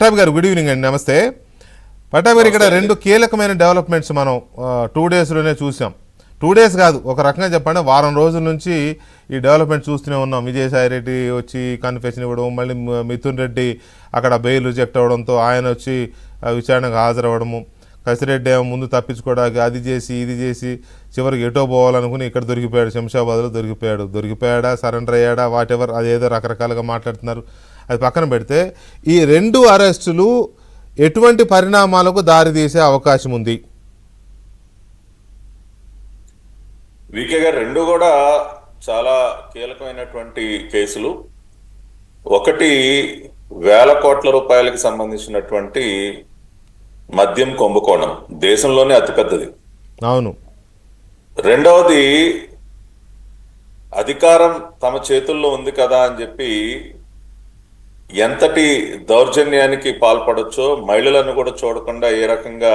పట్టాభి గారు good evening అండి, నమస్తే. పట్టాభి గారు, ఇక్కడ రెండు కీలకమైన డెవలప్మెంట్స్ మనం 2 డేస్లోనే చూసాం. 2 డేస్ కాదు, ఒక రకంగా చెప్పండి వారం రోజుల నుంచి ఈ డెవలప్మెంట్ చూస్తూనే ఉన్నాం. విజయసాయి రెడ్డి వచ్చి కన్ఫెషన్ ఇవ్వడం, మళ్ళీ మిథున్ రెడ్డి అక్కడ బెయిల్ రిజెక్ట్ అవ్వడంతో ఆయన వచ్చి విచారణకు హాజరవ్వడము, కసిరెడ్డి ఏమో ముందు తప్పించుకోవడానికి అది చేసి ఇది చేసి చివరికి ఎటో పోవాలనుకుని ఇక్కడ దొరికిపోయాడు, శంషాబాద్లో దొరికిపోయాడా, సరెండర్ అయ్యాడా, వాట్ ఎవర్, అదేదో రకరకాలుగా మాట్లాడుతున్నారు. అది పక్కన పెడితే ఈ 2 అరెస్టులు ఎటువంటి పరిణామాలకు దారితీసే అవకాశం ఉంది? వికే గారు, 2 కూడా చాలా కీలకమైనటువంటి కేసులు. ఒకటి, వేల కోట్ల రూపాయలకి సంబంధించినటువంటి మద్యం కుంభకోణం, దేశంలోనే అతిపెద్దది. అవును. రెండవది, అధికారం తమ చేతుల్లో ఉంది కదా అని చెప్పి ఎంతటి దౌర్జన్యానికి పాల్పడొచ్చో, మహిళలను కూడా చూడకుండా ఏ రకంగా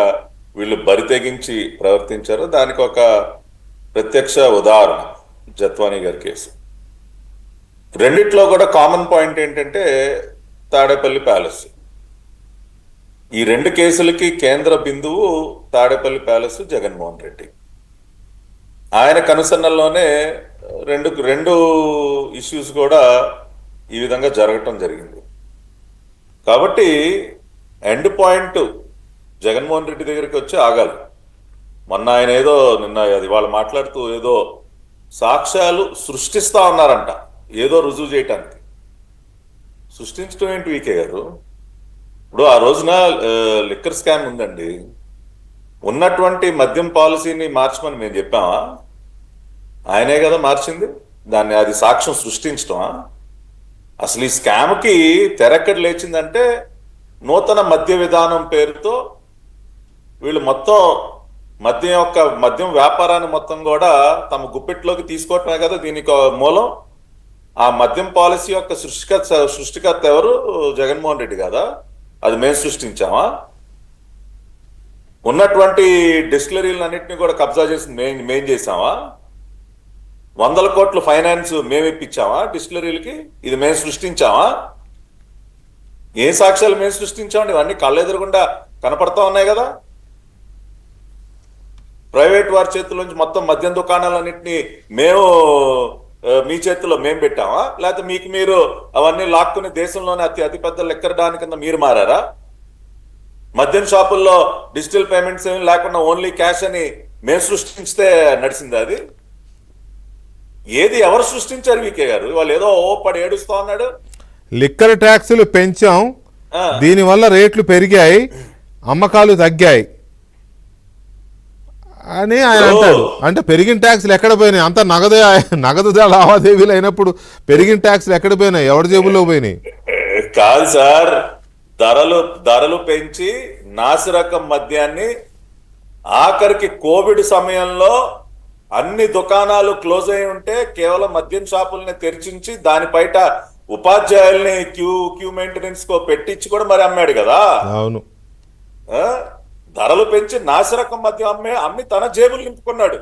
వీళ్ళు బరితెగించి ప్రవర్తించారో దానికి ఒక ప్రత్యక్ష ఉదాహరణ జత్వానీ గారి కేసు. రెండిట్లో కూడా కామన్ పాయింట్ ఏంటంటే తాడేపల్లి ప్యాలెస్. ఈ 2 కేసులకి కేంద్ర బిందువు తాడేపల్లి ప్యాలెస్, జగన్మోహన్ రెడ్డి. ఆయన కనుసన్నల్లోనే రెండు ఇష్యూస్ కూడా ఈ విధంగా జరగటం జరిగింది. కాబట్టి ఎండ్ పాయింట్ జగన్మోహన్ రెడ్డి దగ్గరికి వచ్చి ఆగాలి. మొన్న ఆయన నిన్న వాళ్ళు మాట్లాడుతూ ఏదో సాక్ష్యాలు సృష్టిస్తా ఉన్నారంట, ఏదో రుజువు చేయటానికి. సృష్టించడం ఏంటి వికే గారు? ఇప్పుడు ఆ రోజున లిక్కర్ స్కామ్ ఉందండి, ఉన్నటువంటి మద్యం పాలసీని మార్చమని మేము చెప్పామా? ఆయనే కదా మార్చింది దాన్ని. అది సాక్ష్యం సృష్టించటమా? అసలు ఈ స్కామ్కి తెరక్కడి లేచిందంటే నూతన మద్య విధానం పేరుతో వీళ్ళు మొత్తం మద్యం వ్యాపారాన్ని మొత్తం కూడా తమ గుప్పెట్లోకి తీసుకోవటమే కదా దీనికి మూలం. ఆ మద్యం పాలసీ యొక్క సృష్టికర్త ఎవరు? జగన్మోహన్ రెడ్డి కదా. అది మేము సృష్టించామా? ఉన్నటువంటి డిస్టిలరీలన్నింటినీ కూడా కబ్జా చేసి మేం చేసామా? 100 కోట్ల ఫైనాన్స్ మేము ఇప్పించామా డిస్టిలరీలకి? ఇది మేము సృష్టించామా? ఏ సాక్ష్యాలు మేము సృష్టించామండి? ఇవన్నీ కళ్ళెదురుగుండా కనపడతా ఉన్నాయి కదా. ప్రైవేట్ వారి చేతుల్లోంచి మొత్తం మద్యం దుకాణాలన్నింటినీ మీ చేతుల్లో మేము పెట్టామా? లేకపోతే మీకు మీరు అవన్నీ లాక్కుని దేశంలోనే అతిపెద్ద లిక్కర్ డాన్ కింద మీరు మారారా? మద్యం షాపుల్లో డిజిటల్ పేమెంట్స్ ఏమి లేకుండా ఓన్లీ క్యాష్ అని మేము సృష్టించితే నడిచింది అది? ఏది ఎవరు సృష్టించారు వికే గారు? వాళ్ళు ఏదో పడి ఏడుస్తా ఉన్నాడు. లిక్కర్ ట్యాక్సులు పెంచాం, దీనివల్ల రేట్లు పెరిగాయి, అమ్మకాలు తగ్గాయి అని ఆయన అంటాడు. అంటే పెరిగిన ట్యాక్సులు ఎక్కడ పోయినాయి? అంత నగదు లావాదేవీలు అయినప్పుడు పెరిగిన ట్యాక్సులు ఎక్కడ పోయినాయి? ఎవరి జేబుల్లో పోయినాయి? కాదు సార్, ధరలు పెంచి నాసిరకం మద్యాన్ని, ఆఖరికి కోవిడ్ సమయంలో అన్ని దుకాణాలు క్లోజ్ అయి ఉంటే కేవలం మద్యం షాపుల్ని తెరిచించి దాని బయట ఉపాధ్యాయుల్ని క్యూ మెయింటెనెన్స్ కో పెట్టించి కూడా మరి అమ్మాడు కదా. అవును. ధరలు పెంచి నాసిరకం మద్యం అమ్మి తన జేబులు నింపుకున్నాడు.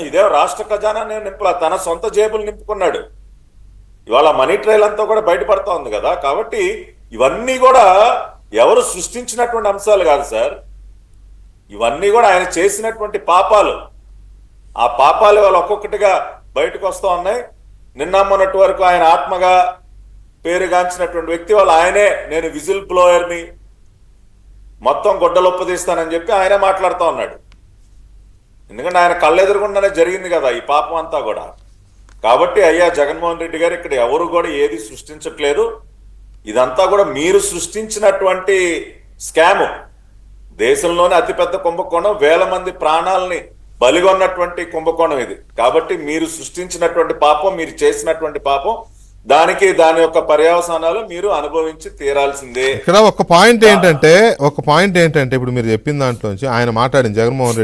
ఇదే రాష్ట్ర ఖజానా నింపలా, తన సొంత జేబులు నింపుకున్నాడు. ఇవాళ మనీ ట్రయల్ అంతా కూడా బయటపడతా ఉంది కదా. కాబట్టి ఇవన్నీ కూడా ఎవరు సృష్టించినటువంటి అంశాలు కాదు సార్, ఇవన్నీ కూడా ఆయన చేసినటువంటి పాపాలు. ఆ పాపాలు వాళ్ళు ఒక్కొక్కటిగా బయటకు వస్తూ ఉన్నాయి. నిన్న మొన్నటి వరకు ఆయన ఆత్మగా పేరుగాంచినటువంటి వ్యక్తి వాళ్ళు ఆయనే, నేను విజిల్ బ్లోయర్ని, మొత్తం గొడ్డలొప్పదీస్తానని చెప్పి ఆయనే మాట్లాడుతూ ఉన్నాడు. ఎందుకంటే ఆయన కళ్ళెదురుగుండానే జరిగింది కదా ఈ పాపం అంతా కూడా. కాబట్టి అయ్యా జగన్మోహన్ రెడ్డి గారు, ఇక్కడ ఎవరు కూడా ఏది సృష్టించట్లేదు, ఇదంతా కూడా మీరు సృష్టించినటువంటి స్కాము. దేశంలోనే అతిపెద్ద కుంభకోణం, 1000 మంది ప్రాణాలని బలిగొన్నటువంటి కుంభకోణం ఇది. కాబట్టి మీరు సృష్టించినటువంటి పాపం, మీరు చేసినటువంటి పాపం, దాని యొక్క పర్యవసానాలు మీరు అనుభవించి తీరాల్సిందే. ఇక్కడ ఒక పాయింట్ ఏంటంటే ఇప్పుడు మీరు చెప్పిన దాంట్లోంచి ఆయన మాట్లాడింది జగన్మోహన్ రెడ్డి